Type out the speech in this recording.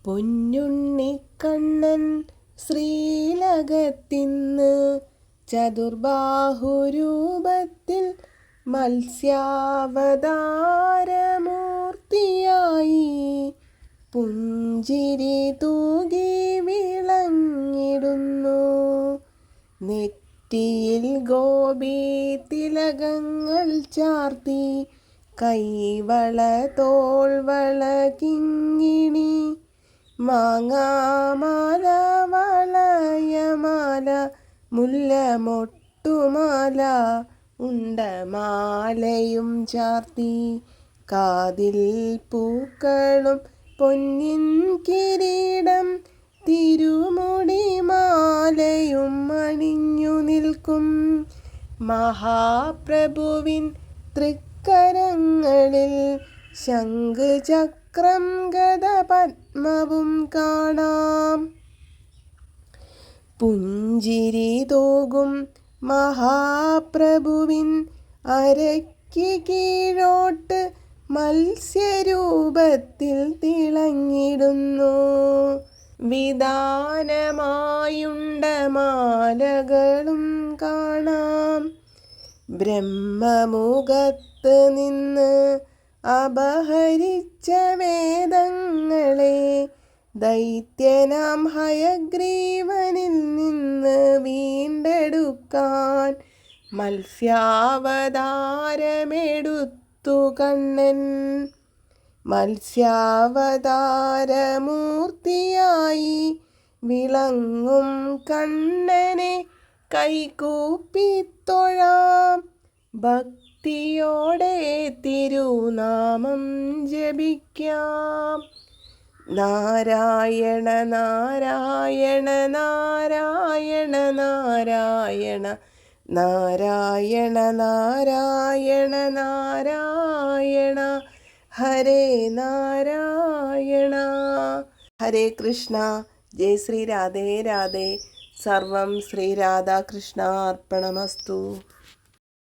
പൊന്നുണ്ണിക്കണ്ണൻ ശ്രീലകത്തിന്ന് ചതുർബാഹുരൂപത്തിൽ മത്സ്യാവതാരമൂർത്തിയായി പുഞ്ചിരി തൂകി വിളങ്ങിടുന്നു. നെറ്റിയിൽ ഗോപി തിലകങ്ങൾ ചാർത്തി കൈവള തോൾവള കിങ്ങിണി മാങ്ങാമാല വളയമാല മുല്ലമൊട്ടുമാല ഉണ്ടമാലയും ചാർത്തി കാതിൽ പൂക്കളും പൊന്നിൻ കിരീടം തിരുമുടിമാലയും അണിഞ്ഞു നിൽക്കും. മഹാപ്രഭുവിൻ തൃക്കരങ്ങളിൽ ശംഖ് ചക്രം ഗദ പദ്മവും കാണാം. പുഞ്ചിരി തൂകും മഹാപ്രഭുവിൻ അരയ്ക്ക് കീഴോട്ട് മത്സ്യരൂപത്തിൽ തിളങ്ങിടുന്നു. വിതാനമായുണ്ടമാലകളും കാണാം. ബ്രഹ്മമുഖത്ത് നിന്ന് അപഹരിച്ച വേദങ്ങളെ ദൈത്യനാം ഹയഗ്രീവനിൽ നിന്ന് വീണ്ടെടുക്കാൻ മത്സ്യാവതാരമെടുത്തു കണ്ണൻ. മത്സ്യാവതാരമൂർത്തിയായി വിളങ്ങും കണ്ണനെ കൈകൂപ്പിത്തൊഴാം. ഭക്തിയോടെ തിരുനാമം ജപിക്കാം. നാരായണ നാരായണ നാരായണ നാരായണ നാരായണ നാരായണ നാരായണ ഹരേ നാരായണ. ഹരേ കൃഷ്ണ. ജയ് ശ്രീ രാധേ രാധേ. സർവം ശ്രീ രാധാകൃഷ്ണാർപ്പണമസ്തു.